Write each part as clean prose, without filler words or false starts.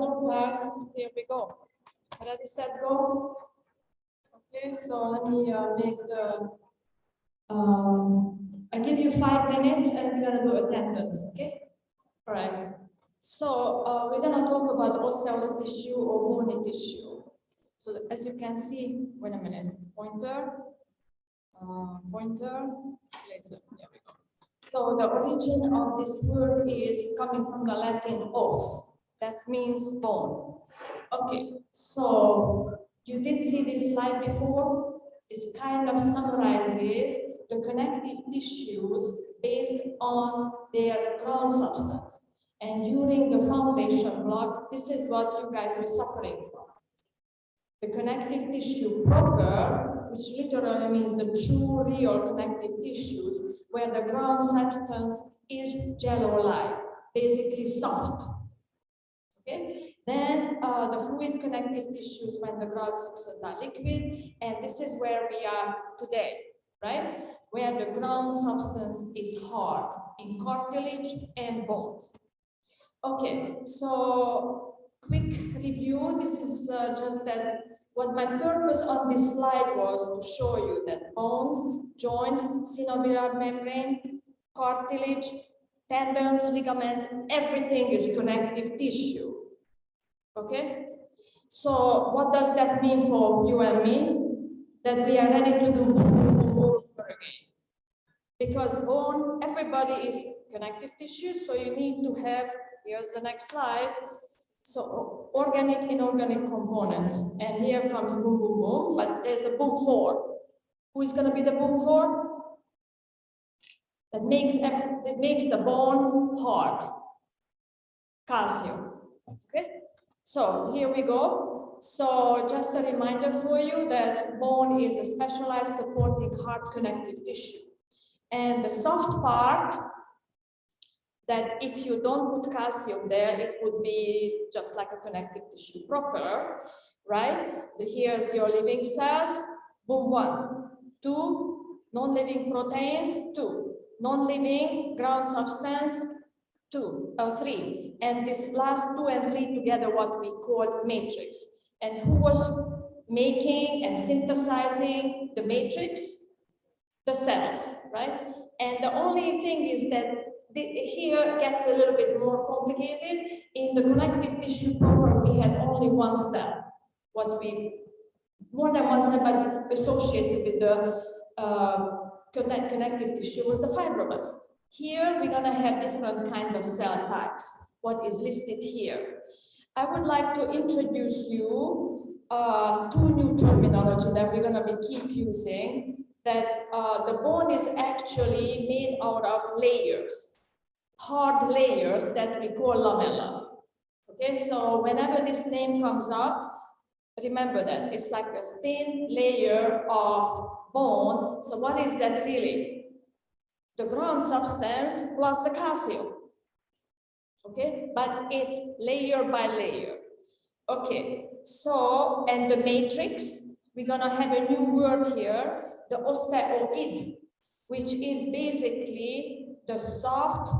Hello class, here we go. Ready, set, go. Okay, so let me make the, I give you 5 minutes and we're gonna do attendance, okay? All right, so we're gonna talk about osseous tissue or bony tissue. So as you can see, wait a minute, pointer, laser, there we go. So the origin of this word is coming from the Latin os, that means bone. Okay, so you did see this slide before. It kind of summarizes the connective tissues based on their ground substance. And during the foundation block, this is what you guys were suffering from. The connective tissue proper, which literally means the true, real connective tissues, where the ground substance is jello-like, basically soft. Okay, then the fluid connective tissues when the ground substance are liquid, and this is where we are today, right? Where the ground substance is hard in cartilage and bones. Okay, so quick review. This is just that what my purpose on this slide was to show you that bones, joints, synovial membrane, cartilage, tendons, ligaments, everything is connective tissue. Okay, so what does that mean for you and me? That we are ready to do boom over again. Because bone, everybody is connective tissue, so you need to have, here's the next slide, so organic, inorganic components. And here comes boom, boom, boom, but there's a boom 4. Who is going to be the boom 4? That makes the bone hard. Calcium. Okay. So here we go. So just a reminder for you that bone is a specialized supporting hard connective tissue. And the soft part, that if you don't put calcium there, it would be just like a connective tissue proper, right? Here's your living cells, boom 1, 2, non-living proteins, 2, non-living ground substance, 3, and this last 2 and 3 together, what we called matrix. And who was making and synthesizing the matrix? The cells, right? And the only thing is that here gets a little bit more complicated. In the connective tissue proper, we had only one cell. More than one cell, but associated with the connective tissue was the fibroblast. Here, we're going to have different kinds of cell types, what is listed here. I would like to introduce you 2 new terminology that we're going to keep using, that the bone is actually made out of layers, hard layers that we call lamella. Okay, so whenever this name comes up, remember that it's like a thin layer of bone. So what is that really? The ground substance plus the calcium. Okay, but it's layer by layer. Okay, so, and the matrix, we're gonna have a new word here, the osteoid, which is basically the soft,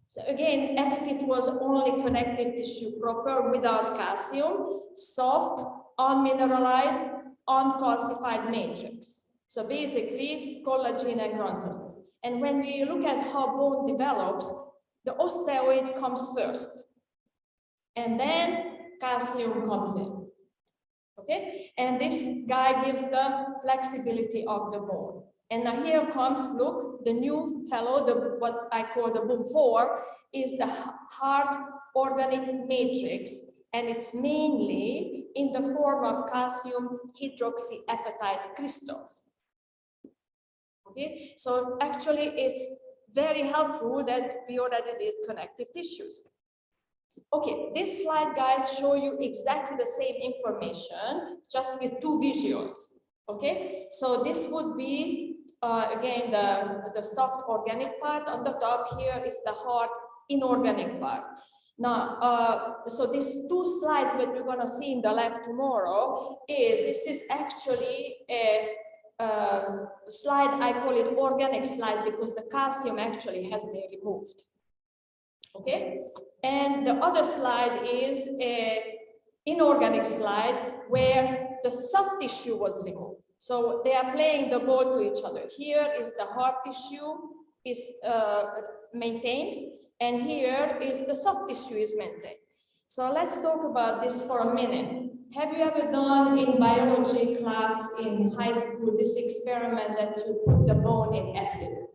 so again, as if it was only connective tissue proper without calcium, soft, unmineralized, uncalcified matrix. So basically, collagen and ground substance. And when we look at how bone develops, the osteoid comes first, and then calcium comes in. Okay, and this guy gives the flexibility of the bone. And now here comes, look, the new fellow, what I call the boom 4, is the hard organic matrix, and it's mainly in the form of calcium hydroxyapatite crystals. Okay, so actually it's very helpful that we already did connective tissues. Okay, this slide, guys, show you exactly the same information, just with 2 visuals. Okay, so this would be, again, the soft organic part. On the top here is the hard inorganic part. Now, so these 2 slides that we're going to see in the lab tomorrow this is actually a slide, I call it organic slide because the calcium actually has been removed. Okay, and the other slide is a inorganic slide where the soft tissue was removed. So they are playing the ball to each other. Here is the hard tissue is maintained, and here is the soft tissue is maintained. So let's talk about this for a minute. Have you ever done in biology class in high school this experiment that you put the bone in acid?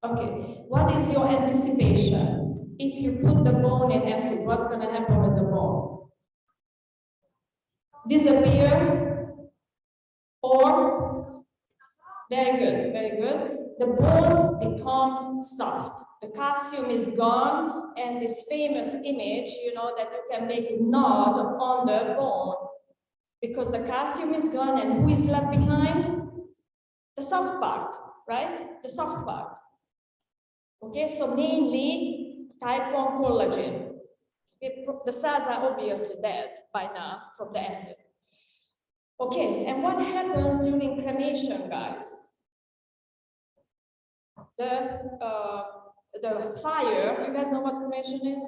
Okay, what is your anticipation? If you put the bone in acid, what's going to happen with the bone? Disappear? Or? Very good, very good. The bone becomes soft. The calcium is gone, and this famous image, you know, that you can make a nod on the bone because the calcium is gone, and who is left behind? The soft part, right? The soft part. Okay, so mainly type 1 collagen. The cells are obviously dead by now from the acid. Okay, and what happens during cremation, guys? The fire, you guys know what cremation is?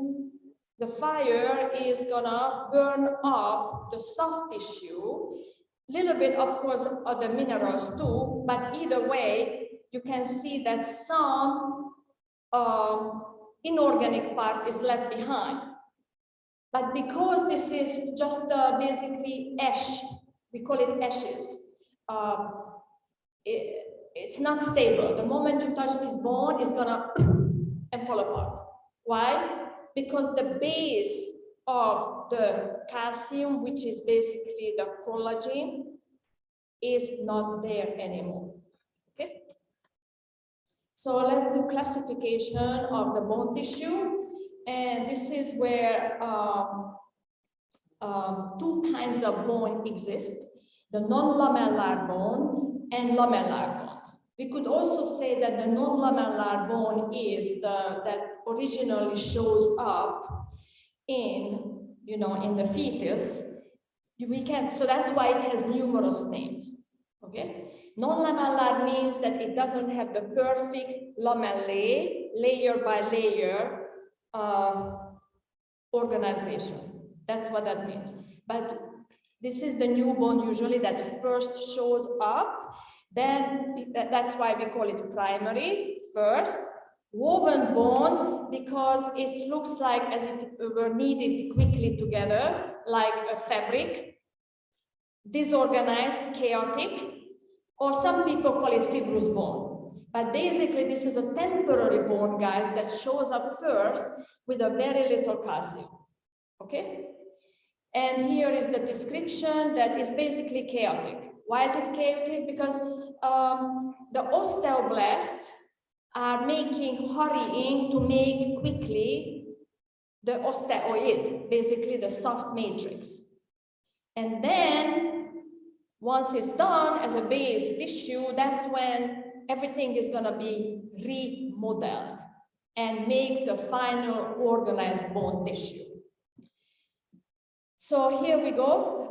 The fire is gonna burn up the soft tissue, little bit, of course, of the minerals too, but either way, you can see that some inorganic part is left behind. But because this is just basically ash, we call it ashes, it's not stable. The moment you touch this bone, it's gonna and fall apart. Why? Because the base of the calcium, which is basically the collagen, is not there anymore. Okay? So let's do classification of the bone tissue. And this is where two kinds of bone exist, the non-lamellar bone and lamellar bones. We could also say that the non-lamellar bone is that originally shows up in, you know, in the fetus. So that's why it has numerous names, okay? Non-lamellar means that it doesn't have the perfect lamellae, layer by layer organization. That's what that means. But this is the new bone usually that first shows up. Then that's why we call it primary first. Woven bone because it looks like as if it were kneaded quickly together, like a fabric. Disorganized, chaotic, or some people call it fibrous bone. But basically, this is a temporary bone, guys, that shows up first with a very little calcium. Okay? And here is the description that is basically chaotic. Why is it chaotic? Because the osteoblasts are hurrying to make quickly the osteoid, basically the soft matrix. And then once it's done as a base tissue, that's when everything is going to be remodeled and make the final organized bone tissue. So here we go.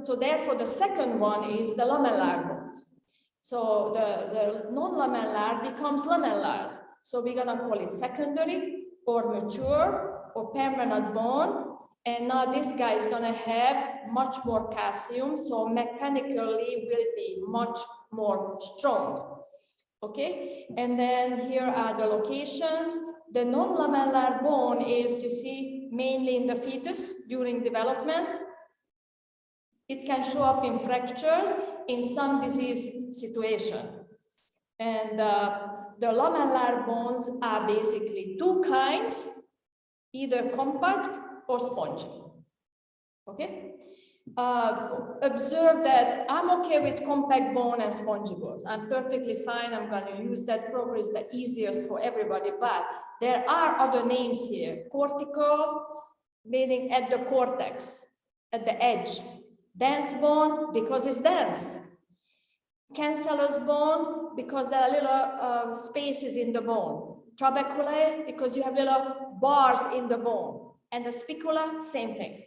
So therefore, the second one is the lamellar bones. So the non-lamellar becomes lamellar. So we're going to call it secondary or mature or permanent bone. And now this guy is going to have much more calcium, so mechanically will be much more strong. Okay, and then here are the locations. The non-lamellar bone is, you see, mainly in the fetus during development. It can show up in fractures in some disease situation. And the lamellar bones are basically two kinds, either compact or spongy. Okay? Observe that I'm okay with compact bone and spongy bones. I'm perfectly fine. I'm going to use that. Probably is the easiest for everybody, but there are other names here. Cortical, meaning at the cortex, at the edge. Dense bone, because it's dense. Cancellous bone, because there are little spaces in the bone. Trabeculae, because you have little bars in the bone. And the spicula, same thing.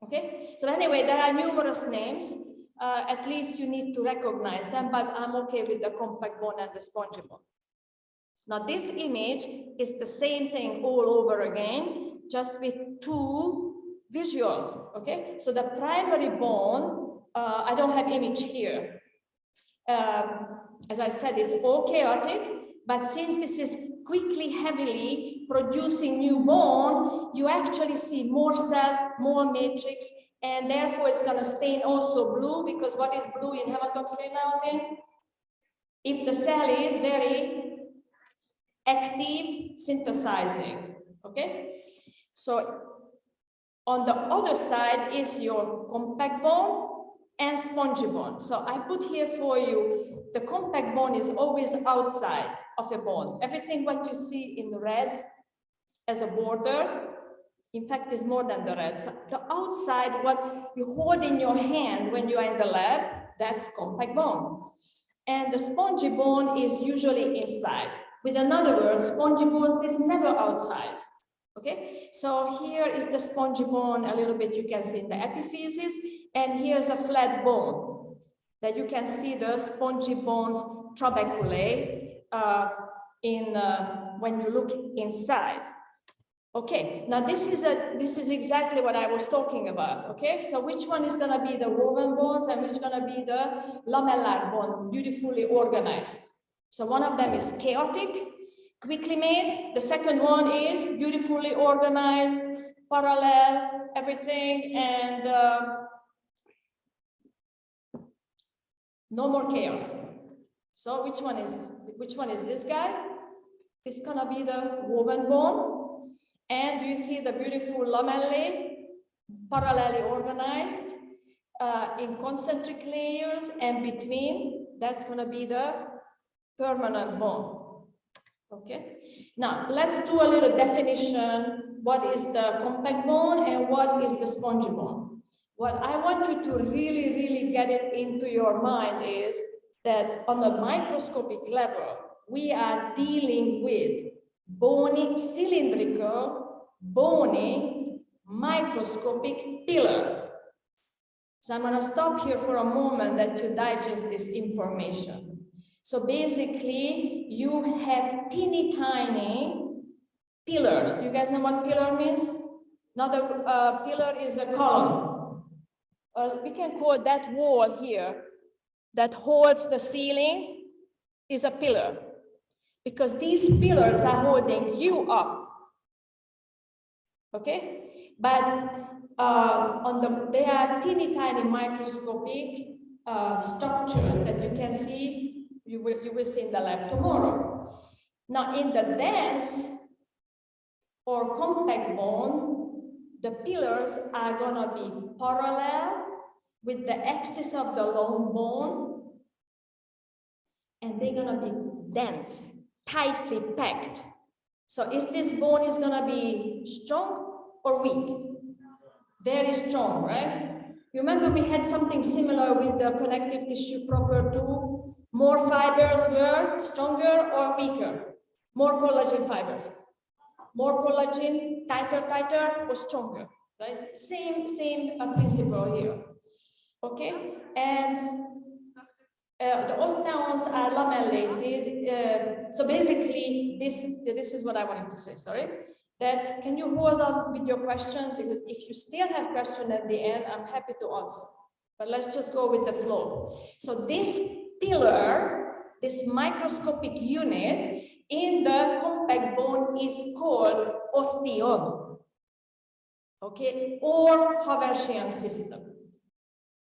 Okay, so anyway, there are numerous names. At least you need to recognize them, but I'm okay with the compact bone and the spongy bone. Now, this image is the same thing all over again, just with two visual, okay? So the primary bone, I don't have image here. As I said, it's all chaotic, but since this is quickly, heavily producing new bone, you actually see more cells, more matrix, and therefore it's going to stain also blue, because what is blue in hematoxylinosin? If the cell is very active, synthesizing, okay? So on the other side is your compact bone and spongy bone. So I put here for you, the compact bone is always outside of the bone. Everything what you see in red as a border, in fact, is more than the red. So the outside, what you hold in your hand when you are in the lab, that's compact bone. And the spongy bone is usually inside. With another word, spongy bones is never outside. Okay, so here is the spongy bone, a little bit you can see in the epiphysis, and here's a flat bone that you can see the spongy bones trabeculae when you look inside. Okay, now this is exactly what I was talking about. Okay, so which one is going to be the woven bones and which is going to be the lamellar bone, beautifully organized? So one of them is chaotic, quickly made. The second one is beautifully organized, parallel, everything, and no more chaos. So which one is this guy? It's gonna be the woven bone. And do you see the beautiful lamellae, parallelly organized in concentric layers, and between that's gonna be the permanent bone. Okay, now let's do a little definition. What is the compact bone and what is the spongy bone? What I want you to really get it into your mind is that on a microscopic level, we are dealing with bony, cylindrical, bony, microscopic pillar. So I'm going to stop here for a moment that you digest this information. So basically, you have teeny tiny pillars. Do you guys know what pillar means? Not a pillar is a column. We can call that wall here that holds the ceiling is a pillar, because these pillars are holding you up. Okay, but they are teeny tiny microscopic structures that you can see. You will see in the lab tomorrow. Now, in the dense or compact bone, the pillars are going to be parallel with the axis of the long bone, and they're going to be dense, tightly packed. So is this bone is going to be strong or weak? Very strong, right? You remember we had something similar with the connective tissue proper too. More fibers were stronger or weaker? More collagen fibers. More collagen, tighter or stronger, right? Same principle here. Okay, and the osteons are lamellae. So basically, this is what I wanted to say. Sorry. That can you hold on with your question, because if you still have question at the end, I'm happy to answer. But let's just go with the flow. So this pillar, this microscopic unit in the compact bone is called osteon. Okay, or Haversian system.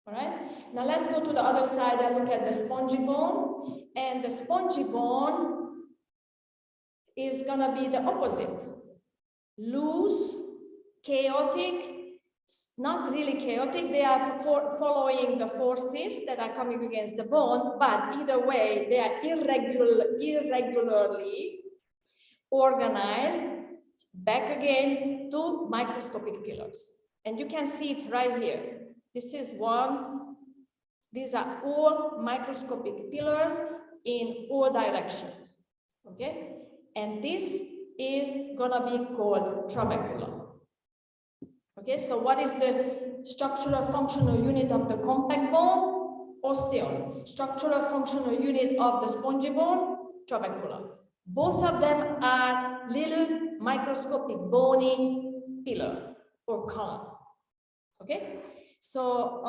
All right. Now let's go to the other side and look at the spongy bone. And the spongy bone is gonna be the opposite. Loose, chaotic, not really chaotic. They are following the forces that are coming against the bone, but either way, they are irregularly organized back again to microscopic pillars. And you can see it right here. This is one. These are all microscopic pillars in all directions. Okay, and this is gonna be called trabecula. Okay, so what is the structural functional unit of the compact bone? Osteon. Structural functional unit of the spongy bone? Trabecula. Both of them are little microscopic bony pillar or column. Okay, so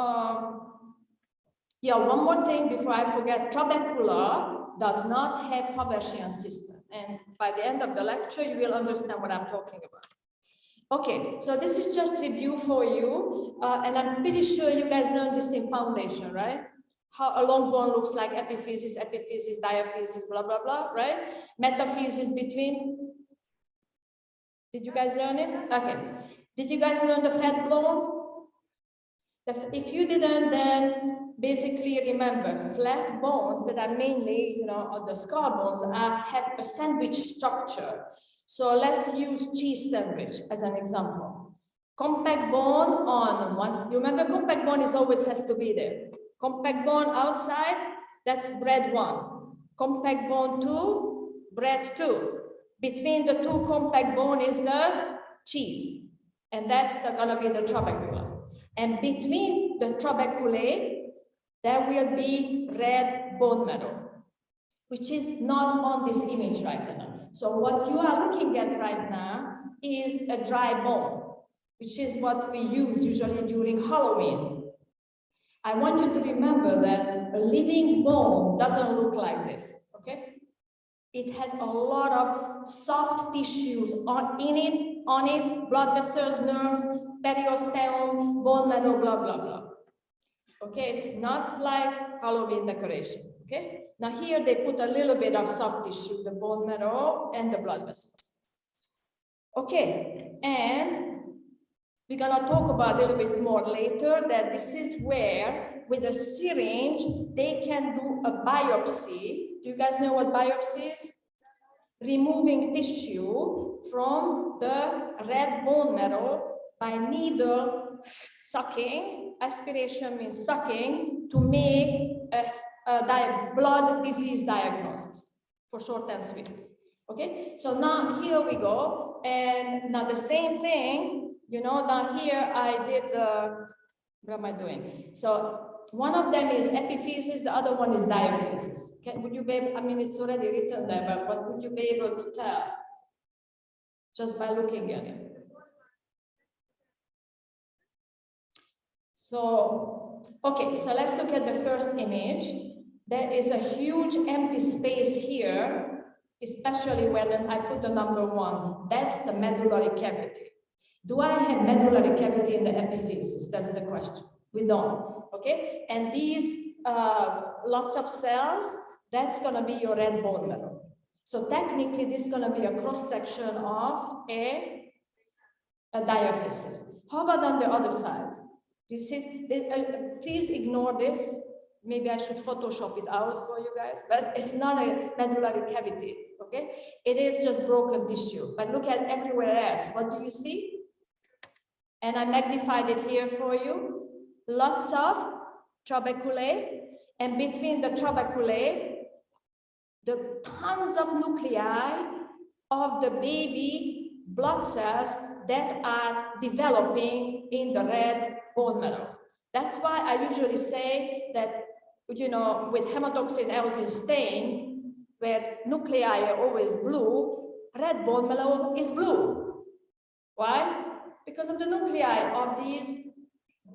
yeah, one more thing before I forget, trabecular does not have Haversian system, and by the end of the lecture you will understand what I'm talking about. Okay, so this is just review for you, and I'm pretty sure you guys learned this in foundation, right? How a long bone looks like, epiphysis, diaphysis, blah, blah, blah, right? Metaphysis between. Did you guys learn it? Okay. Did you guys learn the fat bone? If you didn't, then basically remember, flat bones that are mainly, you know, on the skull bones have a sandwich structure. So let's use cheese sandwich as an example. Compact bone on one, you remember compact bone is always has to be there. Compact bone outside, that's bread 1. Compact bone 2, bread 2. Between the two compact bone is the cheese. And that's gonna be the trabecula. And between the trabeculae, there will be red bone marrow, which is not on this image right now. So what you are looking at right now is a dry bone, which is what we use usually during Halloween. I want you to remember that a living bone doesn't look like this, okay? It has a lot of soft tissues on it, blood vessels, nerves, periosteum, bone marrow, blah, blah, blah. Okay, it's not like Halloween decoration, okay? Now here they put a little bit of soft tissue, the bone marrow and the blood vessels. Okay, and we're gonna talk about a little bit more later that this is where, with a syringe, they can do a biopsy. Do you guys know what biopsy is? Removing tissue from the red bone marrow by needle sucking. Aspiration means sucking to make a blood disease diagnosis, for short and sweet. Okay, so now here we go, and now the same thing, you know, now here I did, what am I doing? So one of them is epiphysis, the other one is diaphysis. Would you be able, I mean, it's already written there, but what would you be able to tell just by looking at it? So, okay, so let's look at the first image. There is a huge empty space here, especially when I put the number 1. That's the medullary cavity. Do I have medullary cavity in the epiphysis? That's the question. We don't, okay? And these lots of cells, that's gonna be your red bone marrow. So technically, this is gonna be a cross-section of a diaphysis. How about on the other side? Do you see? Please ignore this. Maybe I should Photoshop it out for you guys, but it's not a medullary cavity, okay? It is just broken tissue, but look at everywhere else. What do you see? And I magnified it here for you. Lots of trabeculae, and between the trabeculae, the tons of nuclei of the baby blood cells that are developing in the red bone marrow. That's why I usually say that, you know, with hematoxin eosin stain, where nuclei are always blue, red bone marrow is blue. Why? Because of the nuclei of these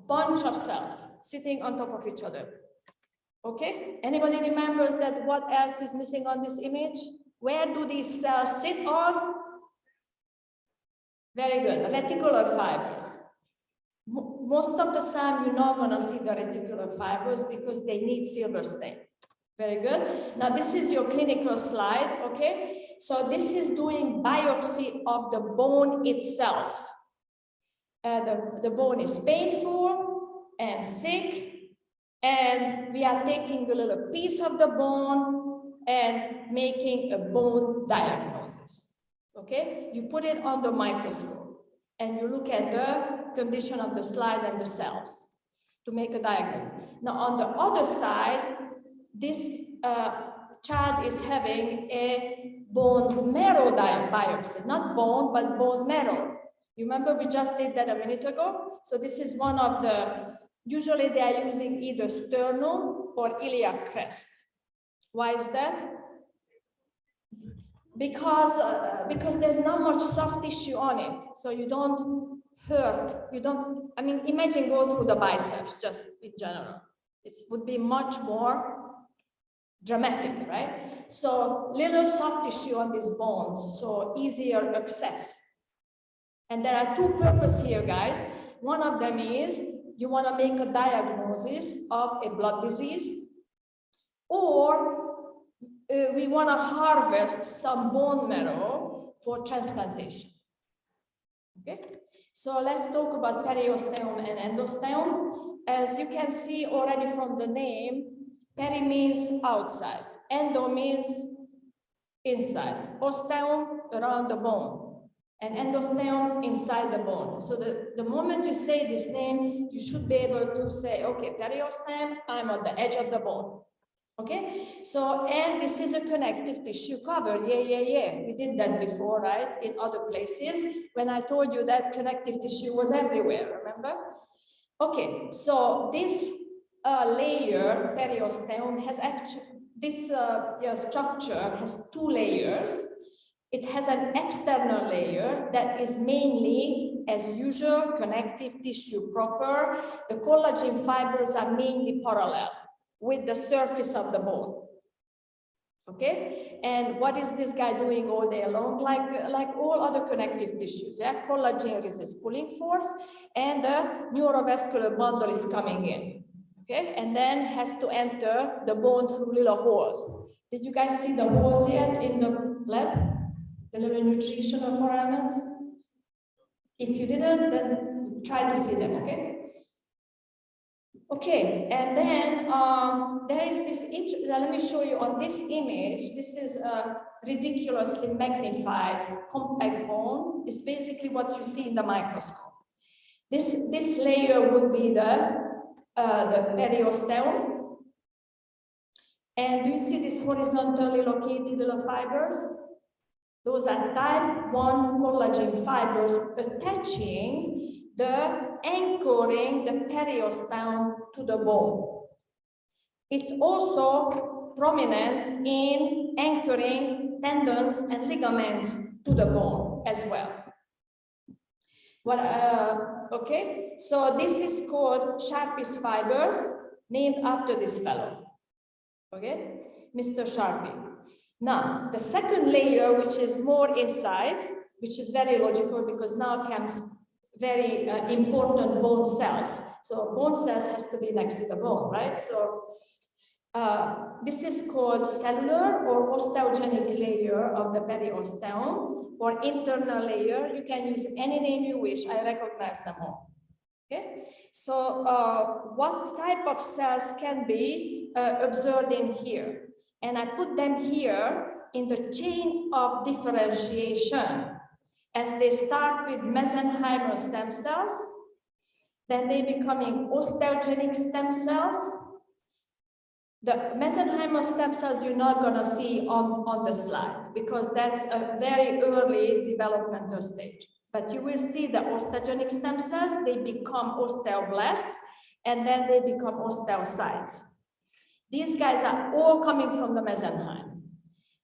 bunch of cells sitting on top of each other. Okay, anybody remembers that what else is missing on this image? Where do these cells sit on? Very good, reticular fibers. Most of the time you're not going to see the reticular fibers because they need silver stain. Very good. Now this is your clinical slide, okay? So this is doing biopsy of the bone itself. The bone is painful and sick, and we are taking a little piece of the bone and making a bone diagnosis. Okay, you put it on the microscope and you look at the condition of the slide and the cells to make a diagnosis. Now on the other side, this child is having a bone marrow biopsy, not bone, but bone marrow. You remember we just did that a minute ago? So this is one of the, usually they are using either sternum or iliac crest. Why is that? because there's not much soft tissue on it, so you don't hurt. You don't. I mean, imagine go through the biceps just in general. It would be much more dramatic, right? So little soft tissue on these bones, so easier access. And there are two purposes here, guys. One of them is you want to make a diagnosis of a blood disease, or we want to harvest some bone marrow for transplantation. Okay, so let's talk about periosteum and endosteum. As you can see already from the name, peri means outside, endo means inside, osteum around the bone, and endosteum inside the bone. So the moment you say this name, you should be able to say, okay, periosteum, I'm at the edge of the bone. Okay, so, and this is a connective tissue cover. Yeah. We did that before, right? In other places, when I told you that connective tissue was everywhere, remember? Okay, so this layer, periosteum, has actually, this structure has two layers. It has an external layer that is mainly, as usual, connective tissue proper. The collagen fibers are mainly parallel with the surface of the bone. Okay, and what is this guy doing all day long? Like all other connective tissues, yeah? Collagen resists pulling force, and the neurovascular bundle is coming in. Okay, and then has to enter the bone through little holes. Did you guys see the holes yet in the lab? The little nutritional foramens? If you didn't, then try to see them, okay? Okay, and then there is this, let me show you on this image. This is a ridiculously magnified compact bone. It's basically what you see in the microscope. This layer would be the periosteum. And do you see these horizontally located little fibers? Those are type 1 collagen fibers attaching anchoring the periosteum to the bone. It's also prominent in anchoring tendons and ligaments to the bone as well. Okay, so this is called Sharpie's fibers, named after this fellow. Okay, Mr. Sharpie. Now, the second layer, which is more inside, which is very logical because now comes very important bone cells. So bone cells has to be next to the bone, right? So this is called cellular or osteogenic layer of the periosteum, or internal layer. You can use any name you wish. I recognize them all. Okay. So what type of cells can be observed in here? And I put them here in the chain of differentiation. As they start with mesenchymal stem cells, then they becoming osteogenic stem cells. The mesenchymal stem cells you're not going to see on the slide because that's a very early developmental stage. But you will see the osteogenic stem cells, they become osteoblasts, and then they become osteocytes. These guys are all coming from the mesenchyme.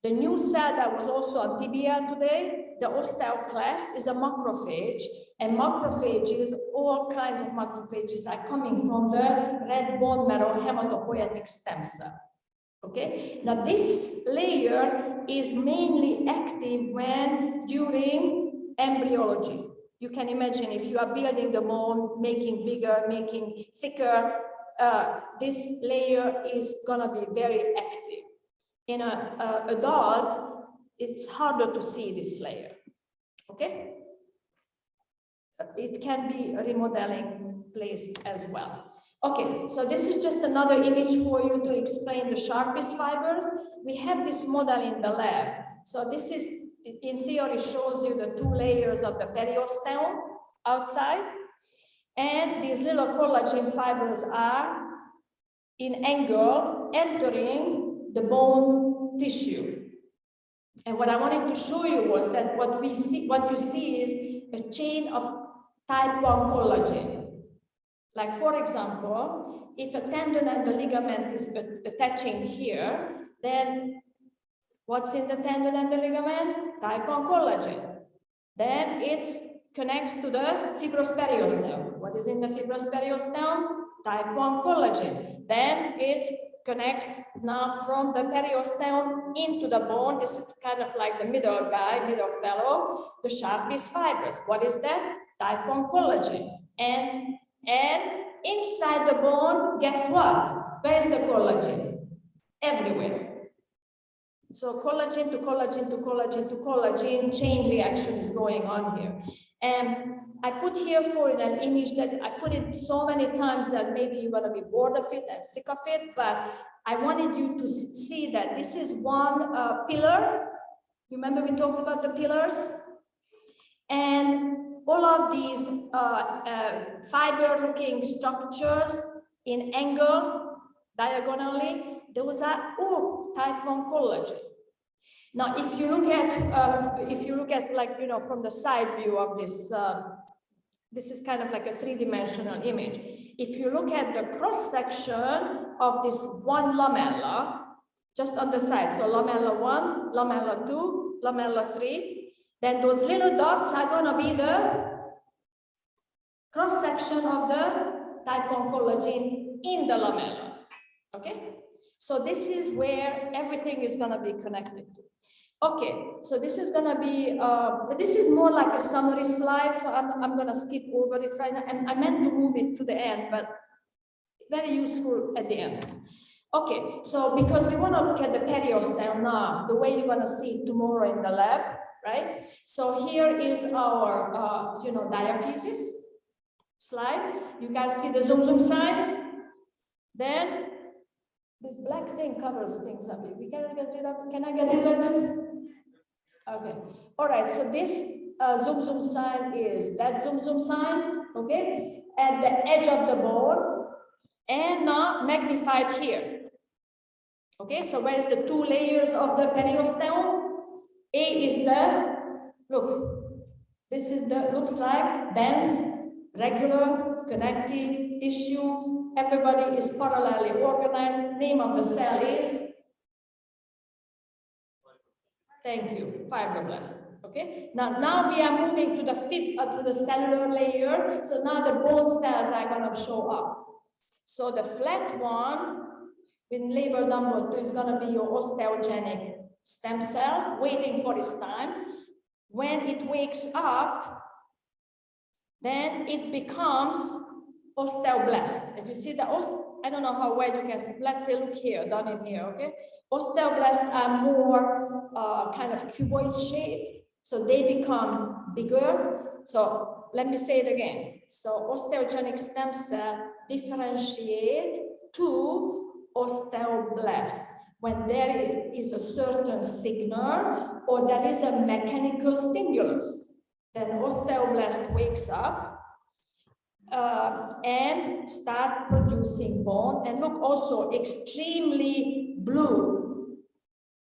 The new cell that was also on tibia today, the osteoclast, is a macrophage, and macrophages, all kinds of macrophages are coming from the red bone marrow hematopoietic stem cell. Okay, now this layer is mainly active during embryology. You can imagine if you are building the bone, making bigger, making thicker, this layer is gonna be very active. In an adult, it's harder to see this layer, okay? It can be remodeling place as well. Okay, so this is just another image for you to explain the Sharpie's fibers. We have this model in the lab. So this is, in theory, shows you the two layers of the periosteum outside. And these little collagen fibers are in angle entering the bone tissue. And what I wanted to show you was that what you see is a chain of type 1 collagen. Like for example, if a tendon and the ligament is attaching here, then What's in the tendon and the ligament? Type 1 collagen. Then it connects to the fibrous periosteum. What is in the fibrous periosteum? Type 1 collagen. Then it connects now from the periosteum into the bone. This is kind of like the middle guy, middle fellow, the sharpest fibers. What is that? Type 1 collagen. And inside the bone, guess what? Where is the collagen? Everywhere. So collagen to collagen to collagen to collagen chain reaction is going on here. And I put here for you an image that I put it so many times that maybe you're going to be bored of it and sick of it, but I wanted you to see that this is one pillar. Remember we talked about the pillars? And all of these fiber-looking structures in angle, diagonally, those are all type 1 collagen. Now, if you look at like, you know, from the side view of this, this is kind of like a three-dimensional image. If you look at the cross-section of this one lamella, just on the side, so lamella 1, lamella 2, lamella 3, then those little dots are going to be the cross-section of the type 1 collagen in the lamella. Okay? So this is where everything is going to be connected to. Okay, so this is going to be, this is more like a summary slide, so I'm going to skip over it right now. And I meant to move it to the end, but very useful at the end. Okay, so because we want to look at the periosteum now, the way you're going to see it tomorrow in the lab, right? So here is our, you know, diaphysis slide. You guys see the zoom sign? Then this black thing covers things up. We can get rid of it. Can I get rid of this? Okay. All right. So this zoom sign is that zoom sign. Okay. At the edge of the bone, and now magnified here. Okay. So where is the two layers of the periosteum? A is the, look. This is the, looks like dense, regular, connective tissue. Everybody is parallelly organized. Name of the cell is, thank you, fibroblast. Okay. Now we are moving to the cellular layer. So now the bone cells are going to show up. So the flat one, with label number 2, is going to be your osteogenic stem cell, waiting for its time. When it wakes up, then it becomes osteoblast. And you see the I don't know how well you can see. Let's say, look here, down in here, okay? Osteoblasts are more kind of cuboid shape, so they become bigger. So let me say it again. So osteogenic stem cell differentiate to osteoblast when there is a certain signal or there is a mechanical stimulus. Then osteoblast wakes up and start producing bone, and look also extremely blue,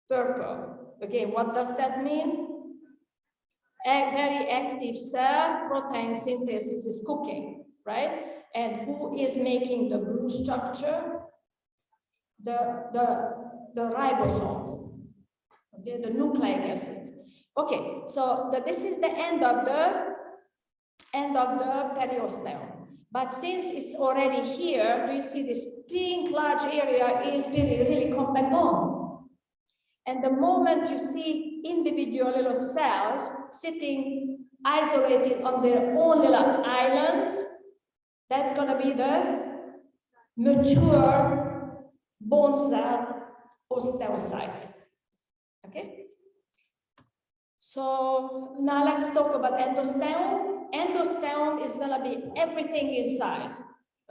purple. Okay, what does that mean? A very active cell, protein synthesis is cooking, right? And who is making the blue structure? The ribosomes, okay, the nucleic acids. Okay, so this is the end of the periosteum. But since it's already here, do you see this pink large area is really compact bone? And the moment you see individual little cells sitting isolated on their own little islands, that's going to be the mature bone cell osteocyte. Okay? So now let's talk about endostem. Endostem is going to be everything inside,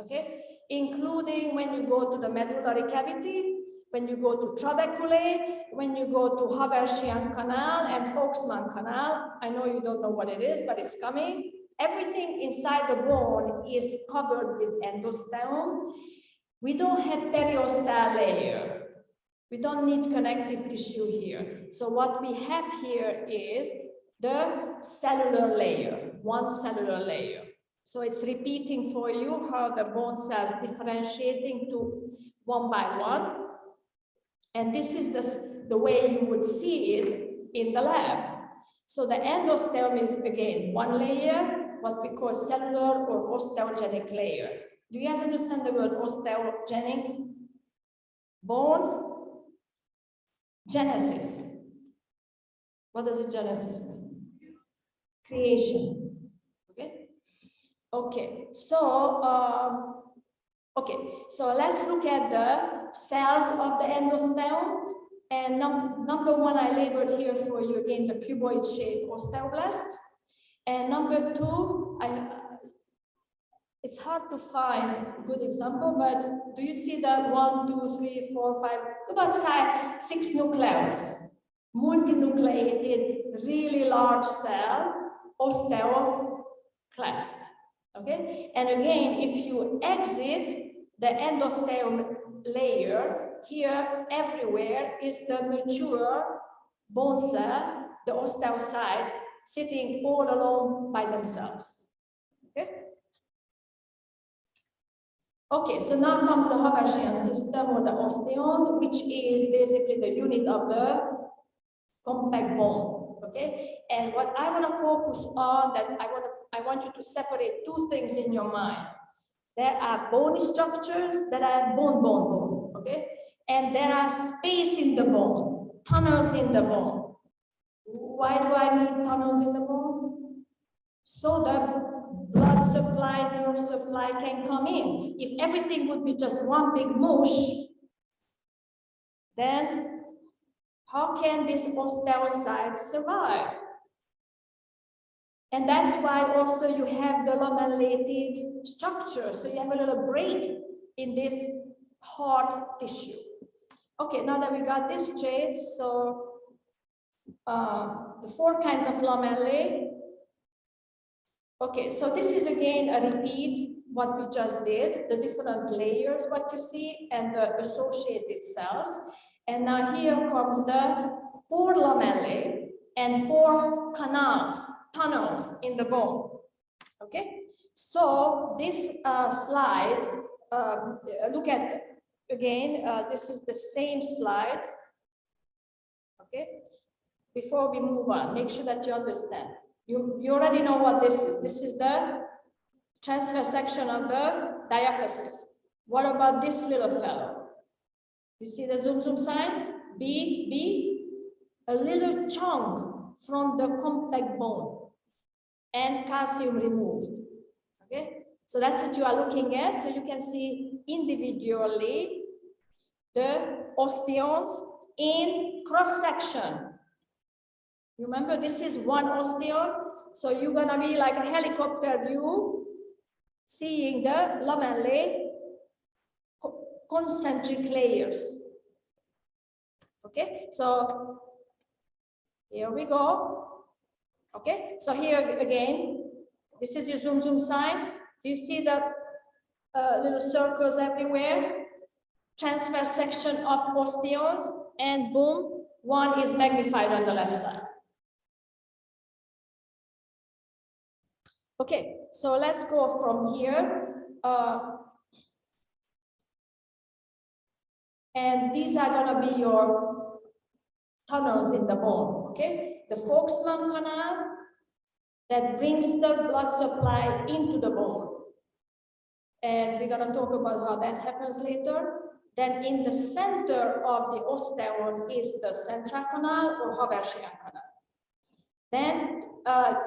okay? Including when you go to the medullary cavity, when you go to trabeculae, when you go to Haversian canal and Folksman canal. I know you don't know what it is, but it's coming. Everything inside the bone is covered with endostem. We don't have periosteal layer. We don't need connective tissue here. So what we have here is the cellular layer, one cellular layer. So it's repeating for you how the bone cells differentiating to one by one. And this is the way you would see it in the lab. So the endostem is again one layer, what we call cellular or osteogenic layer. Do you guys understand the word osteogenic? Bone genesis. What does a genesis mean? Creation. Okay. Okay. So so let's look at the cells of the endostem. And number one, I labeled here for you again the cuboid shaped osteoblasts. And number two, it's hard to find a good example, but do you see the 1, 2, 3, 4, 5, about 6 nucleus, multinucleated, really large cell, osteoclast. Okay, and again, if you exit the endostem layer, here everywhere is the mature bone cell, the osteocyte, sitting all alone by themselves. Okay. Okay, so now comes the Haversian system or the osteon, which is basically the unit of the compact bone. Okay, and what I want to focus on, that I want you to separate two things in your mind. There are bony structures that are bone. Okay, and there are space in the bone, tunnels in the bone. Why do I need tunnels in the bone? So the blood supply, nerve supply can come in. If everything would be just one big mush, then how can this osteocyte survive? And that's why also you have the lamellated structure. So you have a little break in this hard tissue. Okay, now that we got this straight, so the 4 kinds of lamellae. Okay, so this is again a repeat what we just did, the different layers, what you see, and the associated cells. And now here comes the 4 lamellae and 4 canals, tunnels in the bone. Okay, so this slide, look at again, this is the same slide. Okay, before we move on, make sure that you understand. You already know what this is. This is the transverse section of the diaphysis. What about this little fellow? You see the zoom sign? B, a little chunk from the compact bone and calcium removed. Okay, so that's what you are looking at. So you can see individually the osteons in cross section. Remember, this is one osteon, so you're gonna be like a helicopter view, seeing the lamellae concentric layers. Okay, so here we go. Okay, so here again, this is your zoom sign. Do you see the little circles everywhere? Transverse section of osteons, and boom, one is magnified on the left side. Okay, so let's go from here. And these are going to be your tunnels in the bone. Okay, the Folksman canal that brings the blood supply into the bone. And we're going to talk about how that happens later. Then in the center of the osteon is the central canal or Haversian canal. Then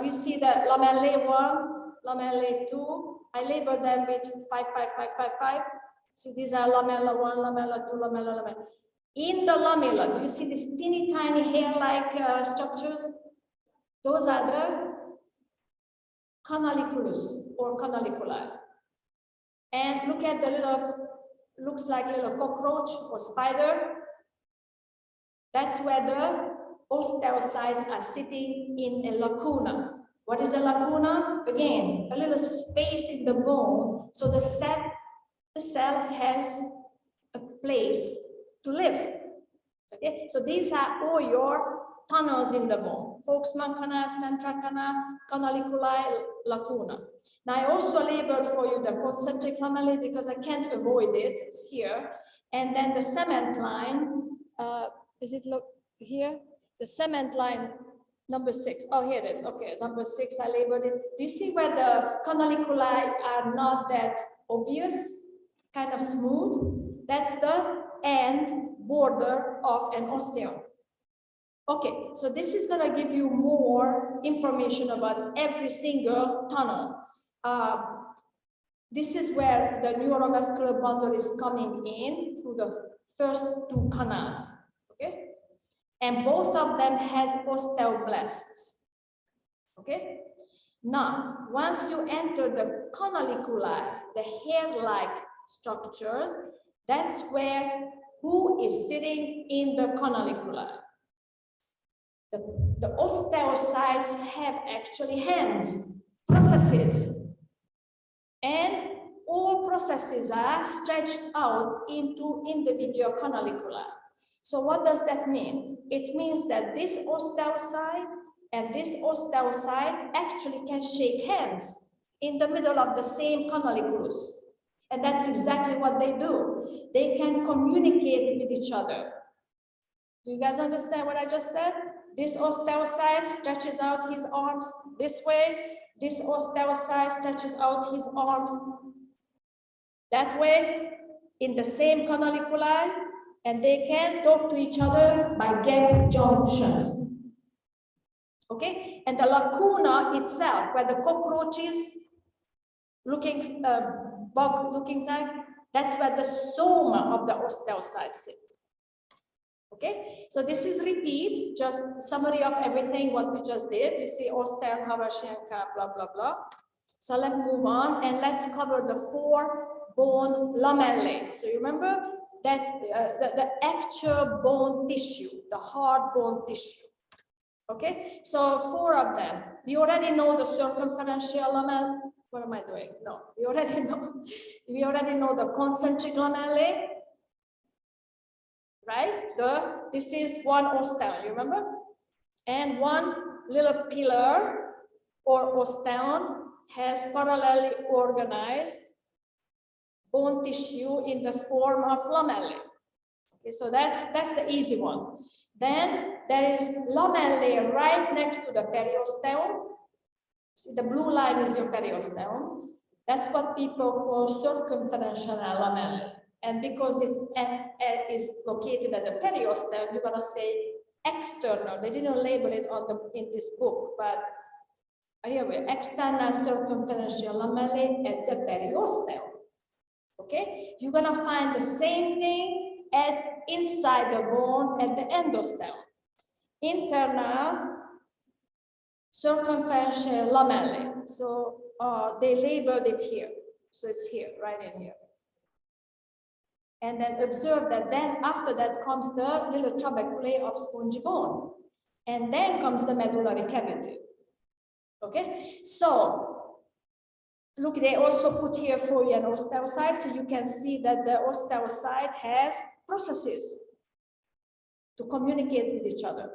you see the lamellae 1, lamellae 2. I label them with 5, 5, 5, 5, 5. See, these are lamella 1, lamella 2, lamella. In the lamella, do you see these teeny tiny hair-like structures? Those are the canaliculus or canaliculi. And look at the little, looks like a little cockroach or spider. That's where the osteocytes are sitting in a lacuna. What is a lacuna? Again, a little space in the bone, so the cell has a place to live. Okay, so these are all your tunnels in the bone: Folksman canal, central canal, canaliculi, lacuna. Now I also labeled for you the concentric lamellae because I can't avoid it. It's here, and then the cement line. Is it look here? The cement line number 6. Oh, here it is. Okay, number 6, I labeled it. Do you see where the canaliculi are not that obvious, kind of smooth? That's the end border of an osteon. Okay, so this is going to give you more information about every single tunnel. This is where the neurovascular bundle is coming in through the first 2 canals. Okay, and both of them has osteoblasts. Okay, now once you enter the canaliculi, the hair-like structures, that's where who is sitting in the canaliculi. The osteocytes have actually hands, processes, and all processes are stretched out into individual canaliculi. So what does that mean? It means that this osteocyte and this osteocyte actually can shake hands in the middle of the same canaliculus. And that's exactly what they do. They can communicate with each other. Do you guys understand what I just said? This osteocyte stretches out his arms this way. This osteocyte stretches out his arms that way in the same canaliculi, and they can talk to each other by gap junctions. Okay, and the lacuna itself, where the cockroaches looking bug looking like, that's where the soma of the osteocytes sit. Okay, so this is repeat, just summary of everything what we just did. You see Osteon, Havashenka, blah, blah, blah. So let's move on and let's cover the 4 bone lamellae. So you remember that the actual bone tissue, the hard bone tissue. Okay, so 4 of them. We already know the circumferential lamella. What am I doing? No, we already know. We already know the concentric lamellae. Right? This is one osteon, you remember? And one little pillar or osteon has parallelly organized bone tissue in the form of lamellae. Okay, so that's the easy one. Then there is lamellae right next to the periosteum. See, the blue line is your periosteum. That's what people call circumferential lamellae. And because it is located at the periosteum, you're gonna say external. They didn't label it in this book, but here we are, external circumferential lamellae at the periosteum. Okay, you're gonna find the same thing inside the bone at the endostem. Internal circumferential lamellae. So they labeled it here. So it's here, right in here. And then observe that then after that comes the little trabeculae of spongy bone. And then comes the medullary cavity. Okay, so look, they also put here for you an osteocyte, so you can see that the osteocyte has processes to communicate with each other.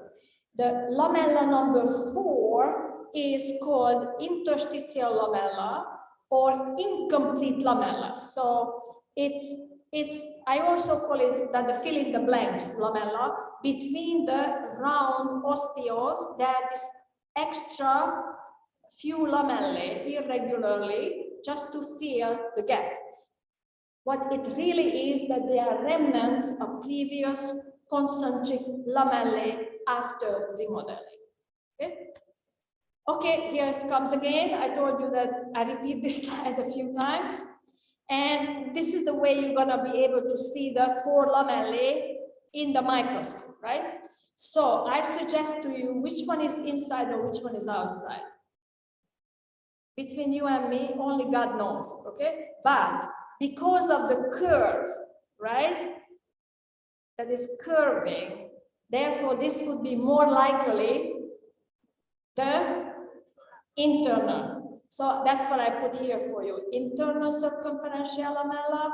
The lamella number 4 is called interstitial lamella or incomplete lamella. So I also call it that the fill in the blanks lamella. Between the round osteos, there are this extra few lamellae irregularly just to fill the gap. What it really is that they are remnants of previous concentric lamellae after remodeling. Okay? Okay, here it comes again. I told you that I repeat this slide a few times. And this is the way you're gonna be able to see the 4 lamellae in the microscope, right? So I suggest to you which one is inside or which one is outside. Between you and me, only God knows, okay? But because of the curve, right? That is curving, therefore this would be more likely the internal. So that's what I put here for you. Internal circumferential lamella,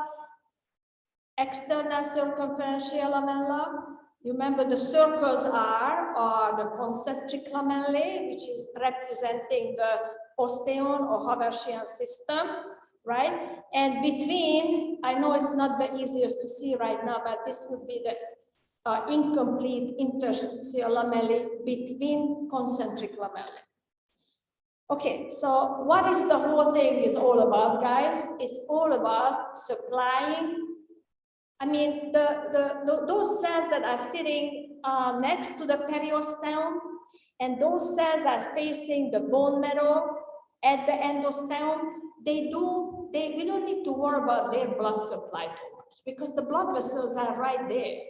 external circumferential lamella. You remember the circles are the concentric lamellae, which is representing the Osteon or Haversian system, right? And between, I know it's not the easiest to see right now, but this would be incomplete interstitial lamellae between concentric lamellae. Okay, so what is the whole thing is all about, guys? It's all about supplying. I mean, those cells that are sitting next to the periosteum, and those cells are facing the bone marrow at the endostem. We don't need to worry about their blood supply too much because the blood vessels are right there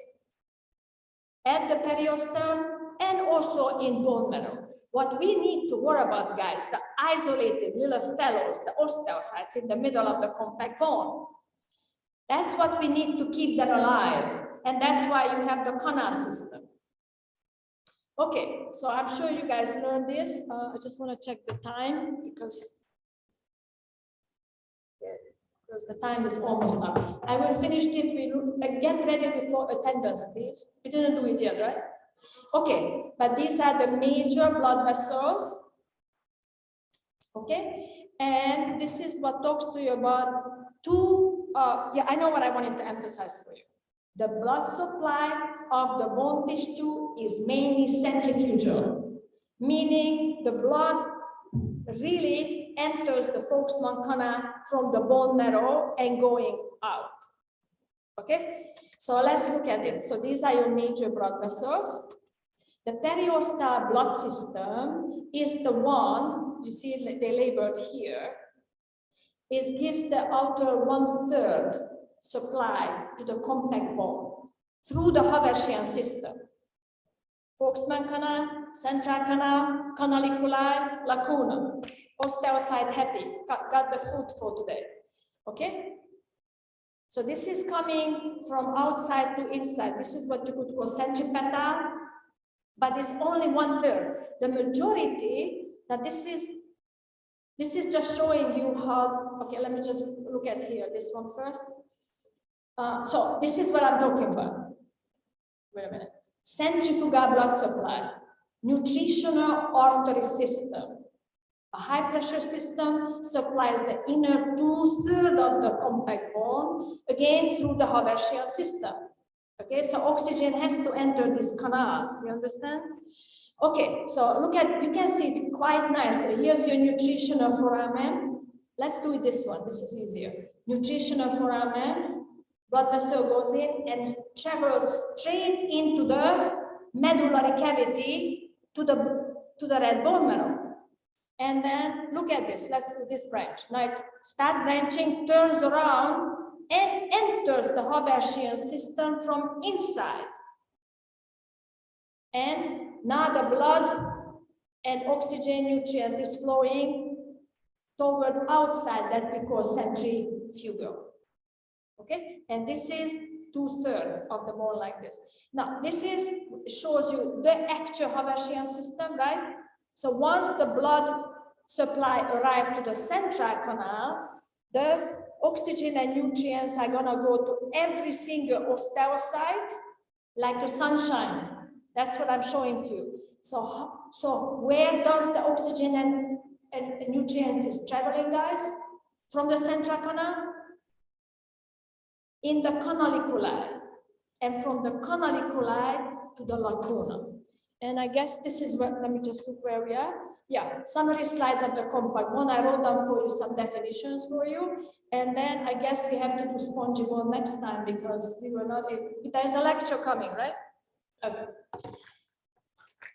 at the periosteum and also in bone marrow. What we need to worry about, guys, the isolated little fellows, the osteocytes in the middle of the compact bone. That's what we need to keep them alive. And that's why you have the canal system. Okay, so I'm sure you guys learned this. I just want to check the time because the time is almost up. I will finish it. Get ready before attendance, please. We didn't do it yet, right? Okay, but these are the major blood vessels. Okay, and this is what talks to you about yeah, I know what I wanted to emphasize for you. The blood supply of the bone tissue is mainly centrifugal, meaning the blood really enters the Folksman canal from the bone marrow and going out. Okay, so let's look at it. So these are your major blood vessels. The periosteal blood system is the one, you see they labeled here, gives the outer 1/3 supply to the compact bone through the Haversian system. Folksman canal, central canal, canaliculi, lacuna. Osteocyte happy, got the food for today. Okay? So this is coming from outside to inside. This is what you could call centripetal, but it's only 1/3. The majority, that this is just showing you how, okay, let me just look at here, this one first. So this is what I'm talking about. Wait a minute. Centrifugal blood supply, nutritional artery system. A high pressure system supplies the inner 2/3 of the compact bone, again through the Haversian system. Okay, so oxygen has to enter these canals, you understand? Okay, so look at, you can see it quite nicely. Here's your nutritional foramen. Let's do it this one, this is easier. Nutritional foramen, blood vessel goes in and travels straight into the medullary cavity to the red bone marrow. And then look at this, let's do this branch. Now it starts branching, turns around and enters the Haversian system from inside. And now the blood and oxygen nutrient is flowing toward outside, that we call centrifugal. Okay, and this is 2/3 of the bone like this. Now this shows you the actual Haversian system, right? So once the blood supply arrives to the central canal, the oxygen and nutrients are gonna go to every single osteocyte like a sunshine. That's what I'm showing to you. So where does the oxygen and nutrient is traveling, guys? From the central canal? In the canaliculi. And from the canaliculi to the lacuna. And I guess this is where, let me just look where we are. Yeah, summary slides of the compact bone. I wrote down for you some definitions for you. And then I guess we have to do spongy bone next time because we were not able, there's a lecture coming, right? Okay.